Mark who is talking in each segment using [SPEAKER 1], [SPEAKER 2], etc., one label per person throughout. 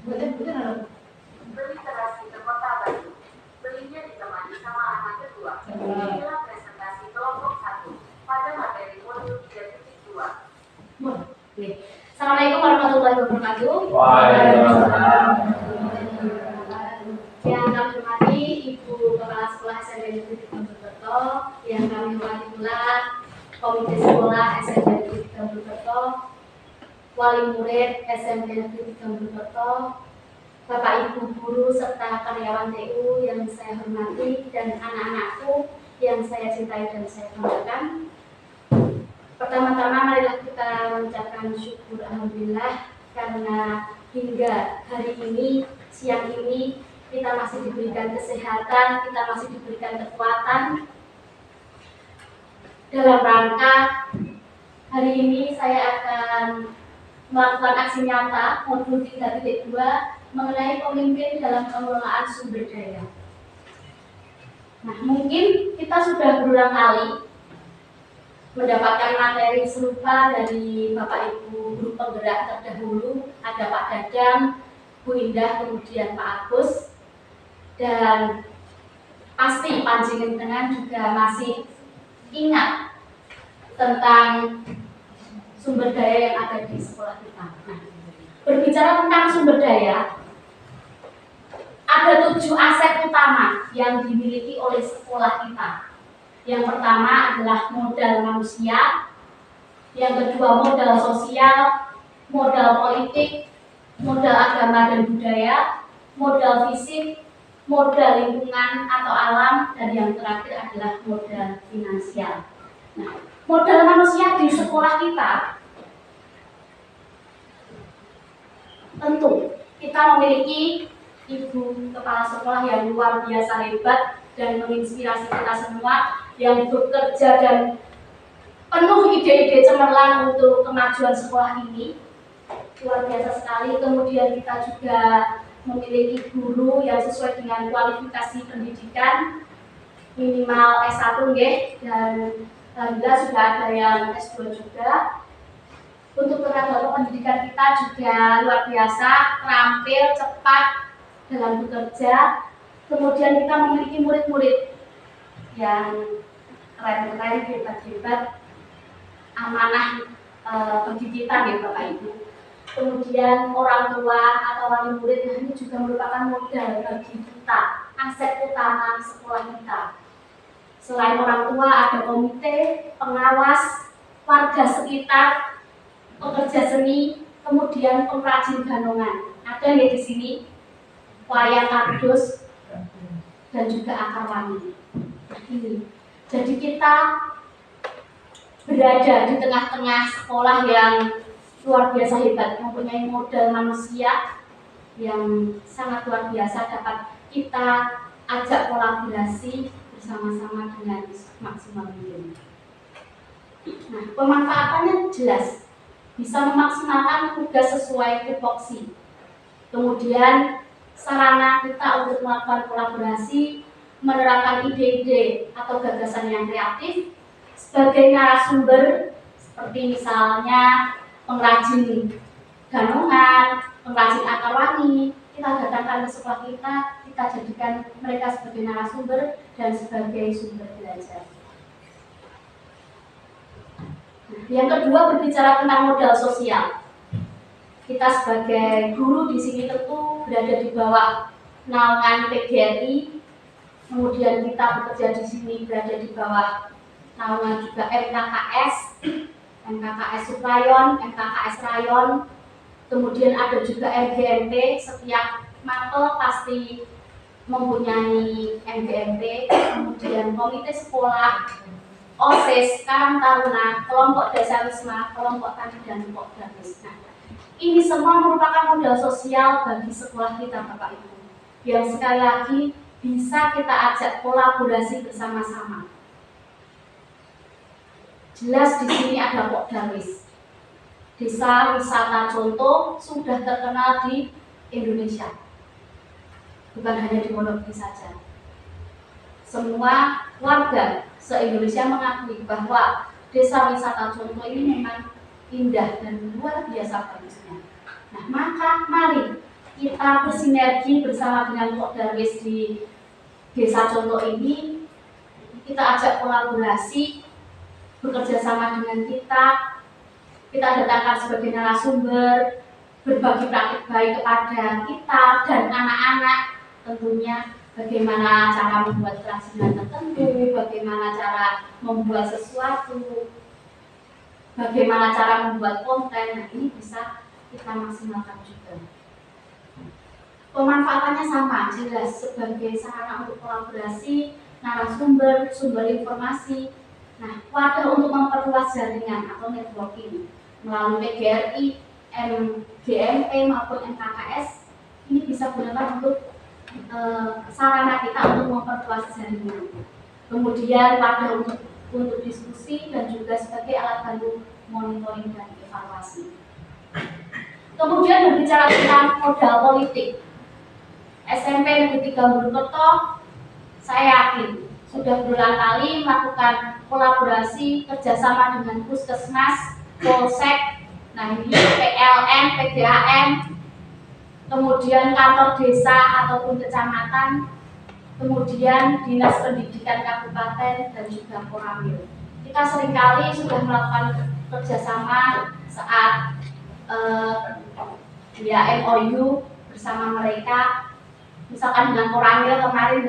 [SPEAKER 1] Betul ada.
[SPEAKER 2] Beli terasi ke Kota Batu. Belinya ditemani sama anak kedua. Inilah presentasi kelompok 1 pada materi modul 3.2.
[SPEAKER 1] Assalamualaikum warahmatullahi wabarakatuh.
[SPEAKER 3] Waalaikumsalam.
[SPEAKER 1] Yang kami hormati Ibu Kepala Sekolah SMP Negeri Gamburkerto, yang kami hormati pula Komite Sekolah SMP Negeri Gamburkerto, Wali Murid SMP Negeri Gamburkerto, Bapak Ibu guru serta karyawan TU yang saya hormati, dan anak-anakku yang saya cintai dan saya banggakan. Pertama-tama marilah kita mengucapkan syukur alhamdulillah karena hingga hari ini, siang ini, kita masih diberikan kesehatan, kita masih diberikan kekuatan. Dalam rangka hari ini saya akan melakukan aksi nyata modul 3.2 mengenai pemimpin dalam pengelolaan sumber daya. Nah, mungkin kita sudah berulang kali mendapatkan materi serupa dari Bapak Ibu guru penggerak terdahulu, ada Pak Dadang, Bu Indah, kemudian Pak Agus, dan pasti panjenengan juga masih ingat tentang sumber daya yang ada di sekolah kita. Nah, berbicara tentang sumber daya, ada 7 aset utama yang dimiliki oleh sekolah kita. Yang pertama adalah modal manusia, yang kedua modal sosial, modal politik, modal agama dan budaya, modal fisik, modal lingkungan atau alam, dan yang terakhir adalah modal finansial. Nah, modal manusia di sekolah kita, tentu kita memiliki Ibu Kepala Sekolah yang luar biasa hebat dan menginspirasi kita semua, yang bekerja dan penuh ide-ide cemerlang untuk kemajuan sekolah ini. Luar biasa sekali. Kemudian kita juga memiliki guru yang sesuai dengan kualifikasi pendidikan, minimal S1 dan alhamdulillah sudah ada yang S2 juga. Untuk tenaga pendidikan kita juga luar biasa, terampil, cepat dalam bekerja. Kemudian kita memiliki murid-murid yang keren-keren, hebat-hebat, amanah pendidikan ya Bapak Ibu. Kemudian orang tua atau wali murid, ini juga merupakan modal bagi kita, aset utama sekolah kita. Selain orang tua, ada komite, pengawas, warga sekitar, pekerja seni, kemudian pengrajin ganongan. Ada nggak di sini? Wayang kardus dan juga akar wangi. Ini. Jadi kita berada di tengah-tengah sekolah yang luar biasa hebat, mempunyai modal manusia yang sangat luar biasa, dapat kita ajak kolaborasi bersama-sama dengan maksimal mungkin. Nah, pemanfaatannya jelas, bisa memaksimalkan tugas sesuai tupoksi. Kemudian sarana kita untuk melakukan kolaborasi, menerapkan ide-ide atau gagasan yang kreatif sebagai narasumber, seperti misalnya pengrajin ganongan, pengrajin akar wangi, kita datangkan ke sekolah kita jadikan mereka sebagai narasumber dan sebagai sumber belajar. Yang kedua, berbicara tentang modal sosial. Kita sebagai guru di sini tentu berada di bawah naungan PGRI, kemudian kita bekerja di sini berada di bawah naungan juga MKKS Suprayon, MKKS Rayon, kemudian ada juga MGMP, setiap mapel pasti mempunyai MGMP, kemudian komite sekolah, OSIS, Karang Taruna, kelompok Dasar Wisma, kelompok tani dan kelompok Damis. Ini semua merupakan modal sosial bagi sekolah kita Bapak Ibu, yang sekali lagi bisa kita ajak kolaborasi bersama-sama. Jelas di sini ada Pok Darwis. Desa wisata contoh sudah terkenal di Indonesia, bukan hanya di Wonogiri saja. Semua warga se-Indonesia mengakui bahwa desa wisata contoh ini memang indah dan luar biasa bagusnya. Nah, maka mari kita kita bersinergi bersama dengan Pok Darwis di Desa Conto ini, kita ajak kolaborasi, bekerja sama dengan kita datangkan sebagai narasumber, berbagi praktik baik kepada kita dan anak-anak, tentunya bagaimana cara membuat kerajinan tertentu, bagaimana cara membuat sesuatu, bagaimana cara membuat konten. Nah, ini bisa kita maksimalkan juga. Pemanfaatannya sama, jelas, sebagai sarana untuk kolaborasi, narasumber, sumber informasi. Nah, wadah untuk memperluas jaringan atau networking melalui PGRI, MGMP maupun MKKS, ini bisa gunakan untuk sarana kita untuk memperluas jaringan. Kemudian wadah untuk diskusi dan juga sebagai alat bantu monitoring dan evaluasi. Kemudian berbicara tentang modal politik, SMP Negeri 3 Mojokerto, saya yakin sudah berulang kali melakukan kolaborasi kerjasama dengan Puskesmas, Polsek, nah ini PLN, PDAM, kemudian kantor desa ataupun kecamatan, kemudian dinas pendidikan kabupaten dan juga Koramil. Kita seringkali sudah melakukan kerjasama saat MOU bersama mereka. Misalkan dengan Koramil kemarin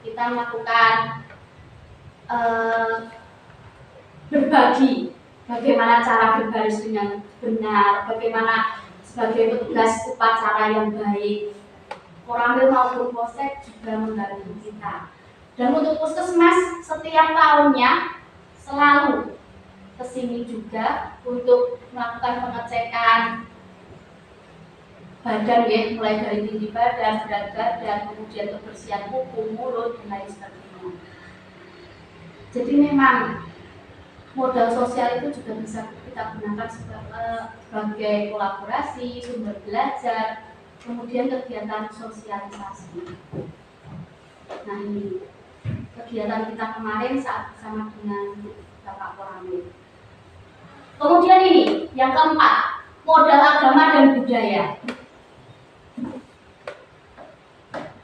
[SPEAKER 1] kita melakukan berbagi bagaimana cara berbaris dengan benar, bagaimana sebagai petugas upacara yang baik. Koramil maupun Polsek juga membantu kita. Dan untuk Puskesmas setiap tahunnya selalu kesini juga untuk melakukan pengecekan badan, mulai dari tinggi badan, berat badan, kemudian kebersihan kuku, mulut, dan lain sebagainya. Jadi memang modal sosial itu juga bisa kita gunakan sebagai kolaborasi, sumber belajar, kemudian kegiatan sosialisasi. Nah, ini kegiatan kita kemarin saat bersama dengan Bapak Koramil. Kemudian ini yang keempat, modal agama dan budaya.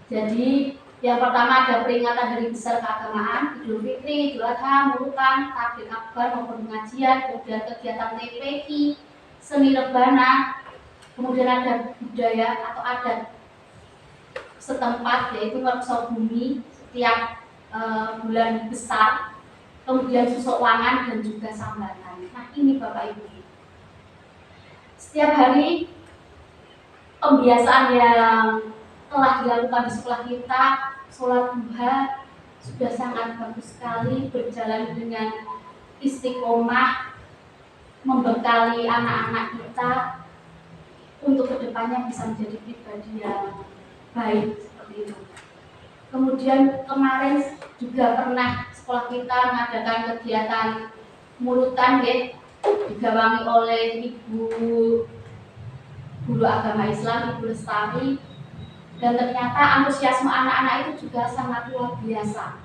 [SPEAKER 1] Jadi yang pertama ada peringatan hari besar keagamaan, Idul Fitri, Idul Adha, Mulukan, Takbir Akbar maupun pengajian, kemudian kegiatan TPI, seni rebana, kemudian ada budaya atau adat setempat, yaitu workshop bumi setiap bulan besar, kemudian susuk wangan dan juga sambatan. Nah, ini Bapak Ibu, setiap hari pembiasaan yang telah dilakukan di sekolah kita, sholat duha sudah sangat bagus sekali, berjalan dengan istiqomah, membekali anak-anak kita untuk kedepannya bisa menjadi pribadi yang baik seperti itu. Kemudian kemarin juga pernah sekolah kita mengadakan kegiatan mulutan, digawangi oleh Ibu Guru Agama Islam, Ibu Lestari, dan ternyata antusiasme anak-anak itu juga sangat luar biasa.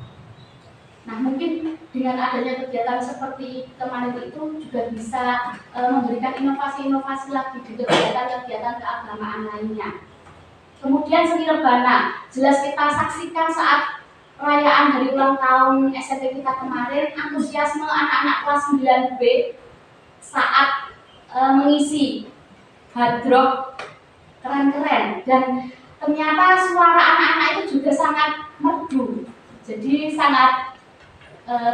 [SPEAKER 1] Nah, mungkin dengan adanya kegiatan seperti kemarin itu juga bisa memberikan inovasi-inovasi lagi di kegiatan-kegiatan keagamaan lainnya. Kemudian seni rebana, jelas kita saksikan saat perayaan hari ulang tahun SMP kita kemarin, antusiasme anak-anak kelas 9B saat mengisi hadroh keren-keren, dan ternyata suara anak-anak itu juga sangat merdu. Jadi sangat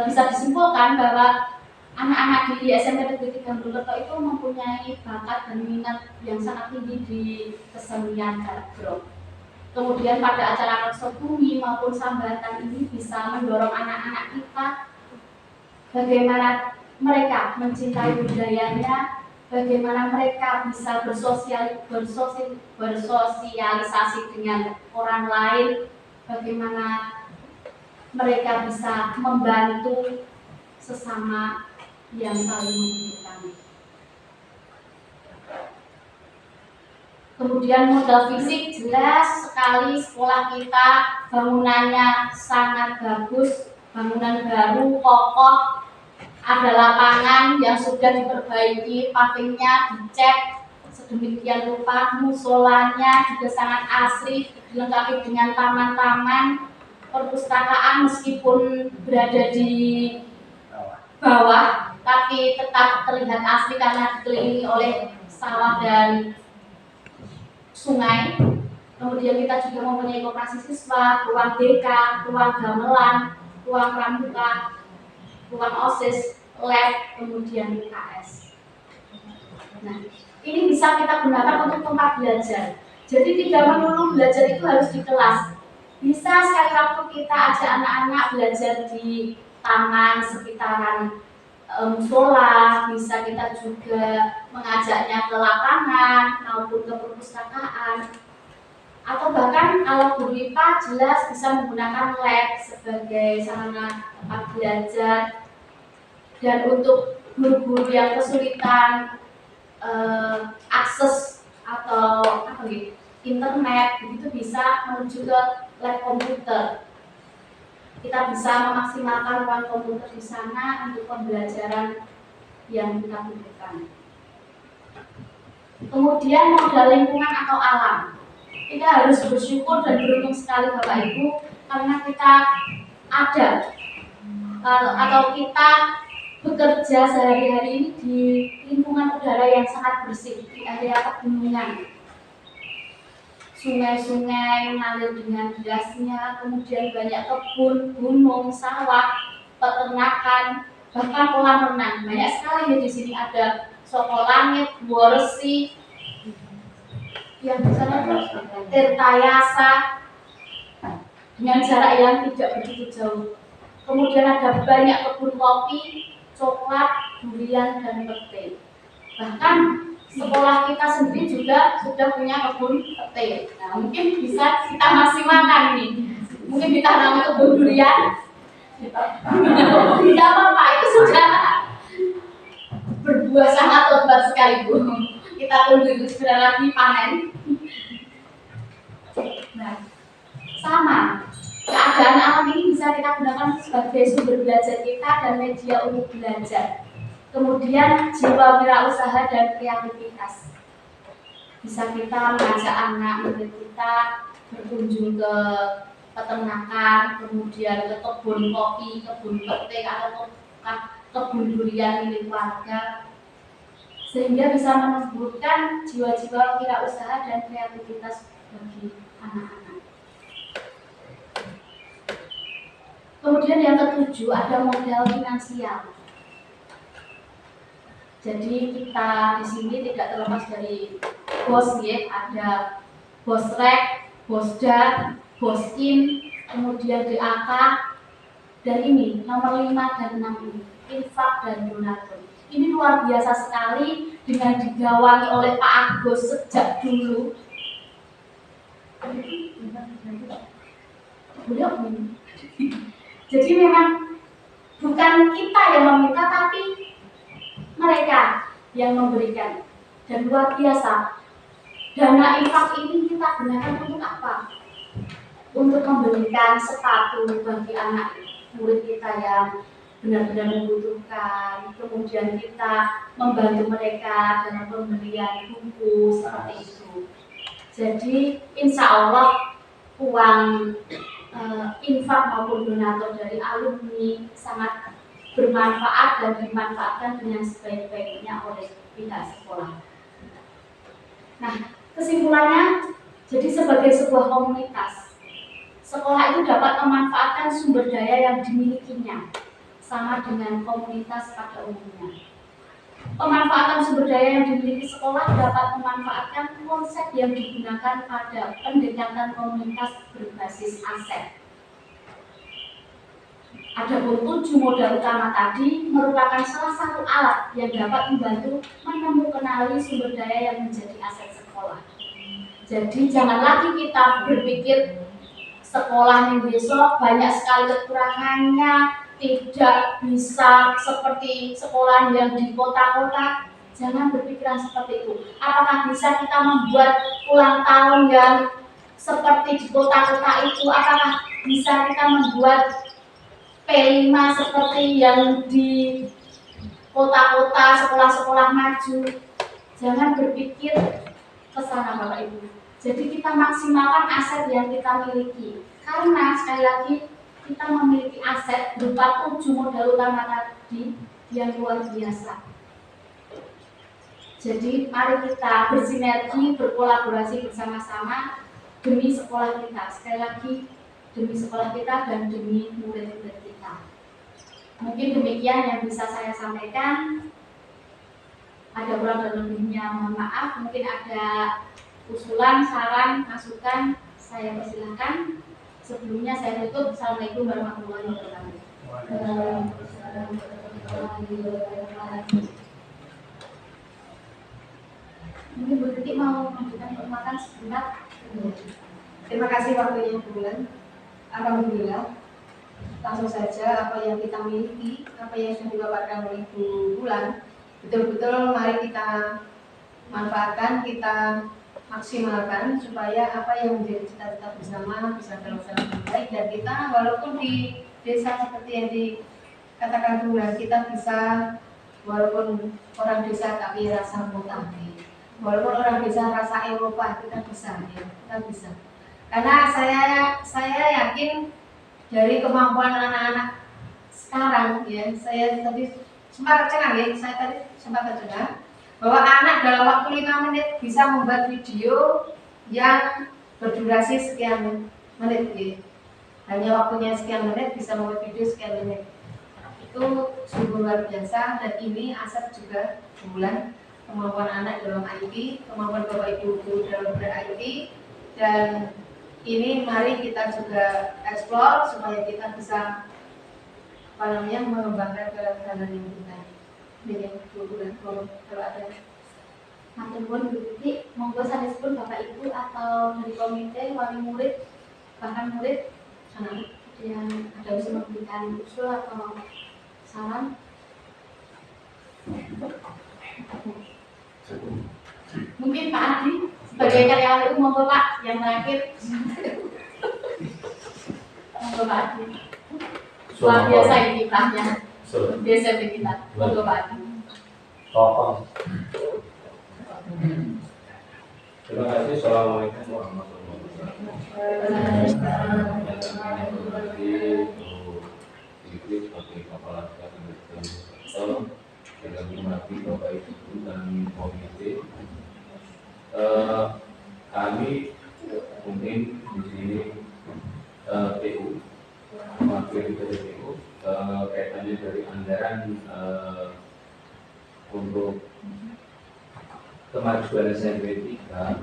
[SPEAKER 1] bisa disimpulkan bahwa anak-anak di SMP Negeri 3 Mojokerto itu mempunyai bakat dan minat yang sangat tinggi di kesenian hadroh. Kemudian pada acara workshop bumi maupun sambatan ini bisa mendorong anak-anak kita bagaimana mereka mencintai budayanya, bagaimana mereka bisa bersosialisasi dengan orang lain, bagaimana mereka bisa membantu sesama yang saling membutuhkan. Kemudian modal fisik, jelas sekali sekolah kita bangunannya sangat bagus, bangunan baru, kokoh, ada lapangan yang sudah diperbaiki, pavingnya dicek sedemikian rupa, musolanya juga sangat asri, dilengkapi dengan taman-taman, perpustakaan meskipun berada di bawah, tapi tetap terlihat asri karena dikelilingi oleh sawah dan sungai. Kemudian kita juga mempunyai koperasi siswa, ruang BK, ruang gamelan, ruang pramuka, ruang OSIS, lab, kemudian UKS. Nah, ini bisa kita gunakan untuk tempat belajar. Jadi tidak melulu belajar itu harus di kelas. Bisa sekali waktu kita ajak anak-anak belajar di taman sekitaran musola, bisa kita juga mengajaknya ke lapangan maupun ke perpustakaan. Atau bahkan kalau guru IPA jelas bisa menggunakan lab sebagai sarana tempat belajar. Dan untuk guru-guru yang kesulitan akses atau internet, begitu bisa menuju ke lab komputer. Kita bisa memaksimalkan ruang komputer di sana untuk pembelajaran yang kita butuhkan. Kemudian modal lingkungan atau alam. Kita harus bersyukur dan beruntung sekali Bapak Ibu karena kita ada atau kita bekerja sehari-hari ini di lingkungan udara yang sangat bersih di area pegunungan. Sungai-sungai mengalir dengan derasnya, kemudian banyak kebun, gunung, sawah, peternakan, bahkan kolam renang. Banyak sekali ya di sini ada Soko Langit, Buoresi, yang di sana itu Tirtayasa dengan jarak yang tidak begitu jauh. Kemudian ada banyak kebun kopi, coklat, durian, dan pete. Bahkan sekolah kita sendiri juga sudah punya kebun pete. Nah, mungkin bisa kita maksimalkan nih. Mungkin ditanami kebun durian. Tidak apa-apa, itu sudah berbuah sangat lebat sekali Bu. Kita tunggu itu segera lagi panen. Nah, sama. Keadaan alam ini bisa kita gunakan sebagai sumber belajar kita dan media untuk belajar. Kemudian jiwa wirausaha dan kreativitas. Bisa kita mengajak anak murid kita berkunjung ke peternakan, kemudian ke kebun kopi, kebun petik atau kebun durian milik warga, sehingga bisa menumbuhkan jiwa-jiwa wirausaha dan kreativitas bagi anak-anak. Kemudian yang ketujuh ada modal finansial. Jadi kita di sini tidak terlepas dari bos ya, ada bosrek, bosda, boskin, kemudian DAK, dan ini nomor 5 dan 6 ini infak dan donatur. Ini luar biasa sekali dengan digawangi oleh Pak Agus sejak dulu. Jadi memang bukan kita yang meminta, tapi mereka yang memberikan. Dan luar biasa, dana infak ini kita gunakan untuk apa? Untuk membelikan sepatu bagi anak murid kita yang benar-benar membutuhkan. Kemudian kita membantu mereka dalam pembelian buku seperti itu. Jadi insya Allah uang infak maupun donatur dari alumni sangat bermanfaat dan dimanfaatkan dengan sebaik-baiknya oleh pihak sekolah. Nah, kesimpulannya, jadi sebagai sebuah komunitas, sekolah itu dapat memanfaatkan sumber daya yang dimilikinya, sama dengan komunitas pada umumnya. Pemanfaatan sumber daya yang dimiliki sekolah dapat memanfaatkan konsep yang digunakan pada pendekatan komunitas berbasis aset. Adapun 7 modal utama tadi merupakan salah satu alat yang dapat membantu menemukan sumber daya yang menjadi aset sekolah. Jadi jangan lagi kita berpikir sekolah yang besok banyak sekali kekurangannya, tidak bisa seperti sekolah yang di kota-kota. Jangan berpikiran seperti itu. Apakah bisa kita membuat ulang tahun yang seperti di kota-kota itu? Apakah bisa kita membuat P5 seperti yang di kota-kota, sekolah-sekolah maju? Jangan berpikir ke sana Bapak Ibu. Jadi kita maksimalkan aset yang kita miliki. Karena sekali lagi kita memiliki aset berupa 7 modal utama tadi yang luar biasa. Jadi mari kita bersinergi, berkolaborasi bersama-sama demi sekolah kita. Sekali lagi demi sekolah kita dan demi murid-murid kita. Mungkin demikian yang bisa saya sampaikan. Ada kurang dan lebihnya mohon maaf. Mungkin ada usulan, saran, masukan, saya persilahkan. Sebelumnya saya tutup. Assalamualaikum warahmatullahi wabarakatuh. Mungkin Bu Titi mau memberikan pertanyaan sebentar.
[SPEAKER 4] Terima kasih waktunya Bu Bulan. Alhamdulillah, langsung saja apa yang kita miliki, apa yang sudah dipaparkan oleh Bu Bulan, betul-betul mari kita manfaatkan, kita maksimalkan supaya apa yang menjadi cita-cita bersama bisa terlaksana dengan baik, dan kita walaupun di desa seperti yang dikatakan Bu Bulan, kita bisa walaupun orang desa tapi rasa mutasi, walaupun orang desa rasa Eropa, kita bisa ya, kita bisa. Karena saya yakin dari kemampuan anak-anak sekarang ya, saya tadi sempat cengang ya, saya tadi sempat cengang bahwa anak dalam waktu 5 menit bisa membuat video yang berdurasi sekian menit ya. Hanya waktunya sekian menit bisa membuat video sekian menit. Itu sungguh luar biasa, dan ini aset juga Bulan, kemampuan anak dalam IT, kemampuan Bapak Ibu guru dalam ber-IT, dan ini mari kita juga eksplor supaya kita bisa mengembangkan kegiatan yang kita ini Bulan. Kalau ada
[SPEAKER 1] Matur nuwun Bu Titi, monggo sanesipun Bapak Ibu atau dari komite wali murid bahkan murid yang ada bisa memberikan usul atau saran. Mungkin Pak Adi sebagai karyawan umum, monggo Pak yang terakhir. Monggo Pak Adi. Luar biasa ini kiprahnya. Biasa kita. Monggo Pak Adi.
[SPEAKER 3] Terima kasih. Assalamualaikum warahmatullahi wabarakatuh. Sebagai kepala sekolah dengan menghormati Bapak Ibu dan komite, kami mungkin di sini PU mewakili PU kaitannya dari anggaran untuk kemajuan SMP 3,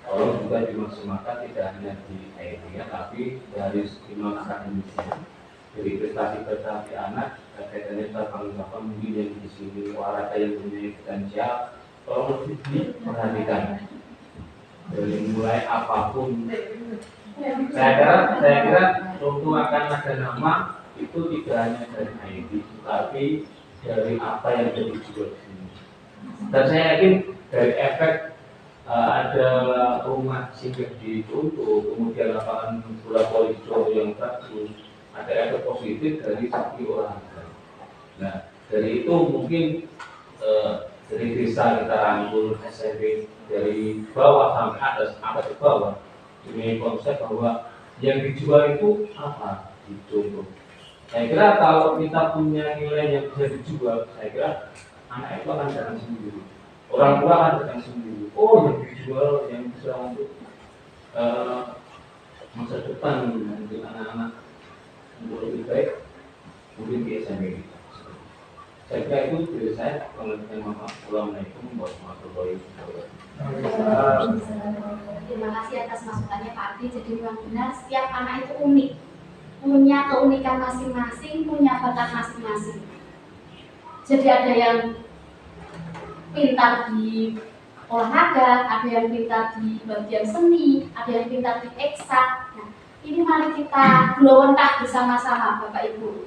[SPEAKER 3] kalau juga dimaksimalkan tidak hanya di IT-nya tapi dari sejumlah akademisnya. Jadi prestasi-prestasi anak kaitannya cabang-cabang mungkin yang di sini olahraga yang punya potensial, tolong lebih diperhatikan. Dari mulai apapun, saya kira tentu akan ada nama itu tidak hanya dari IT, tapi dari apa yang jadi dijual di sini. Dan saya yakin dari efek ada rumah singgah di Contoh, kemudian lapangan bola voli hijau yang bagus, ada efek positif dari segi olahraga. Nah, dari itu mungkin dari desa kita rangkul SMP dari bawah sampai atas, atas ke bawah. Ini konsep bahwa yang dijual itu apa di Contoh. Saya kira kalau kita punya nilai yang bisa dijual, saya kira anak itu akan datang sendiri, orang tua akan datang sendiri. Oh, yang dijual yang bisa untuk masa depan untuk anak-anak untuk lebih baik, mungkin di SMP kita. Saya kira itu dari saya. Assalamualaikum warahmatullahi wabarakatuh.
[SPEAKER 1] Terima kasih atas masukannya Pak Adi. Jadi memang benar setiap anak itu unik, punya keunikan masing-masing, punya bakat masing-masing. Jadi ada yang pintar di olahraga, ada yang pintar di bagian seni, ada yang pintar di eksak. Nah, ini mari kita gelontak bersama-sama Bapak Ibu.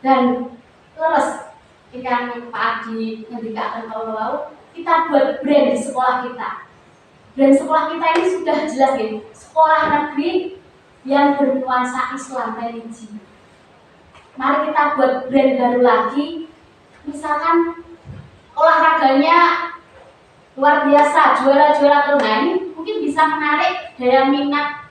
[SPEAKER 1] Dan terus ikan Pak Adi ngendikaken kalau kita buat brand di sekolah kita. Brand sekolah kita ini sudah jelas ya, sekolah negeri yang bernuansa Islam religi. Mari kita buat brand baru lagi. Misalkan olahraganya luar biasa, juara-juara terus. Nah, ini mungkin bisa menarik daya minat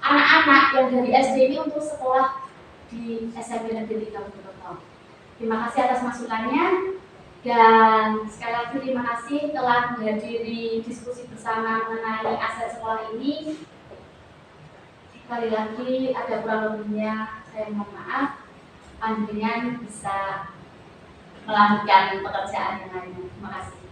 [SPEAKER 1] anak-anak yang dari SD ini untuk sekolah di SMP Negeri 3 Purwokerto. Terima kasih atas masukannya, dan sekali lagi terima kasih telah menghadiri diskusi bersama mengenai aset sekolah ini. Sekali lagi ada kurang lebihnya saya mohon maaf. Panjenengan bisa melanjutkan pekerjaan yang lainnya. Terima kasih.